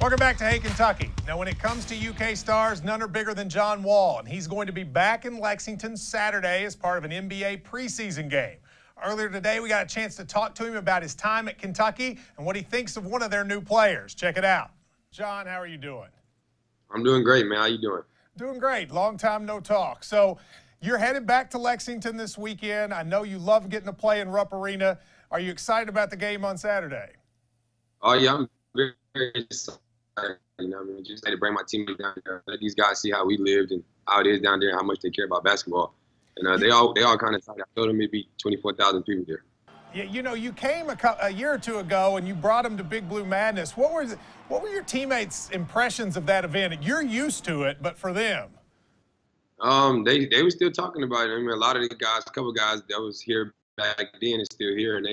Welcome back to Hey Kentucky. Now, when it comes to UK stars, none are bigger than John Wall, and he's going to be back in Lexington Saturday as part of an NBA preseason game. Earlier today, we got a chance to talk to him about his time at Kentucky and what he thinks of one of their new players. Check it out. John, how are you doing? I'm doing great, man. How you doing? Doing great. Long time no talk. So you're headed back to Lexington this weekend. I know you love getting to play in Rupp Arena. Are you excited about the game on Saturday? Oh, yeah, I'm very excited. You know, just excited to bring my teammates down there, let these guys see how we lived and how it is down there and how much they care about basketball. And they all kind of excited. I told them it'd be 24,000 people there. Yeah, you know, you came a year or two ago and you brought them to Big Blue Madness. What were your teammates' impressions of that event? You're used to it, but for them? They were still talking about it. I mean, a lot of the guys, a couple of guys that was here back then is still here, and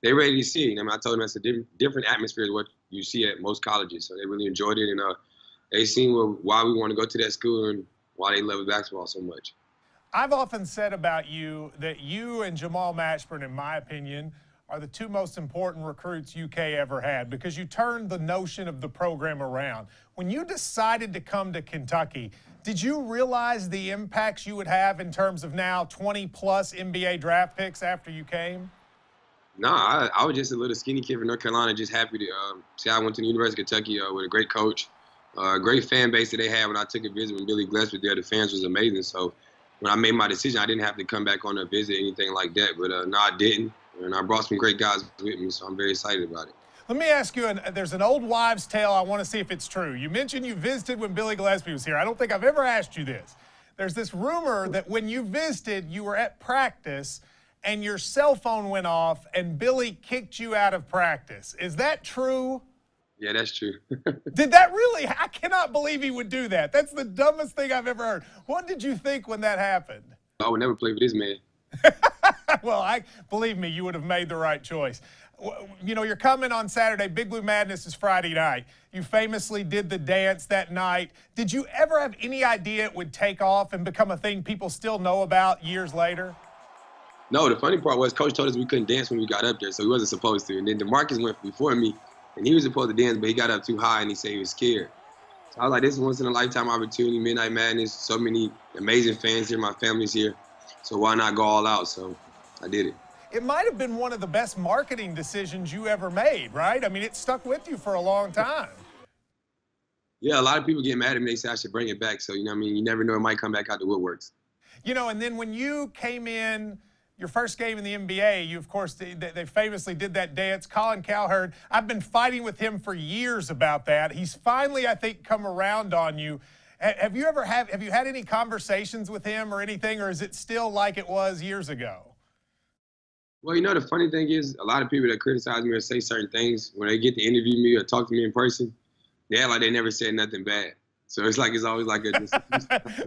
they ready to see it. I mean, I told them it's a different atmosphere than what you see at most colleges, so they really enjoyed it, and they seen why we want to go to that school and why they love basketball so much. I've often said about you that you and Jamal Mashburn, in my opinion, are the two most important recruits UK ever had because you turned the notion of the program around. When you decided to come to Kentucky, did you realize the impacts you would have in terms of now 20-plus NBA draft picks after you came? No, I was just a little skinny kid from North Carolina, just happy to see I went to the University of Kentucky with a great coach, great fan base that they had when I took a visit when Billy Glass was there. The fans was amazing. So when I made my decision, I didn't have to come back on a visit or anything like that. But no, I didn't. And I brought some great guys with me, so I'm very excited about it. Let me ask you, there's an old wives' tale I want to see if it's true. You mentioned you visited when Billy Gillespie was here. I don't think I've ever asked you this. There's this rumor that when you visited, you were at practice and your cell phone went off and Billy kicked you out of practice. Is that true? Yeah, that's true. Did that really? I cannot believe he would do that. That's the dumbest thing I've ever heard. What did you think when that happened? I would never play for this man. Well, believe me, you would have made the right choice. You know, you're coming on Saturday. Big Blue Madness is Friday night. You famously did the dance that night. Did you ever have any idea it would take off and become a thing people still know about years later? No, the funny part was Coach told us we couldn't dance when we got up there, so he wasn't supposed to. And then DeMarcus went before me, and he was supposed to dance, but he got up too high, and he said he was scared. So I was like, this is a once-in-a-lifetime opportunity, Midnight Madness, so many amazing fans here, my family's here, so why not go all out? So I did it. It might have been one of the best marketing decisions you ever made, right? I mean, it stuck with you for a long time. Yeah, a lot of people get mad at me. They say I should bring it back. So, you know what I mean? You never know. It might come back out the woodworks. You know, and then when you came in, your first game in the NBA, you, of course, they famously did that dance. Colin Cowherd, I've been fighting with him for years about that. He's finally, I think, come around on you. Have you had any conversations with him or anything, or is it still like it was years ago? Well, you know, the funny thing is a lot of people that criticize me or say certain things, when they get to interview me or talk to me in person, they act like they never said nothing bad. So it's always like a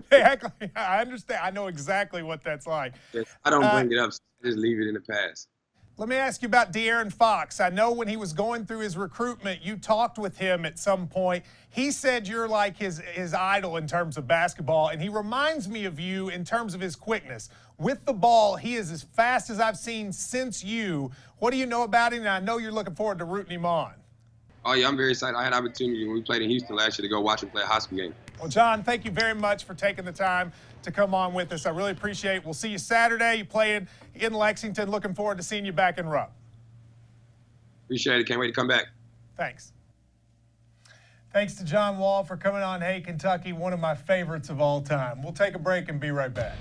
they act like, I understand. I know exactly what that's like. I don't bring it up. So I just leave it in the past. Let me ask you about De'Aaron Fox. I know when he was going through his recruitment, you talked with him at some point. He said you're like his idol in terms of basketball, and he reminds me of you in terms of his quickness. With the ball, he is as fast as I've seen since you. What do you know about him? And I know you're looking forward to rooting him on. Oh, yeah, I'm very excited. I had an opportunity when we played in Houston last year to go watch him play a high school game. Well, John, thank you very much for taking the time to come on with us. I really appreciate it. We'll see you Saturday. You playing in Lexington. Looking forward to seeing you back in Rupp. Appreciate it. Can't wait to come back. Thanks. Thanks to John Wall for coming on Hey Kentucky, one of my favorites of all time. We'll take a break and be right back.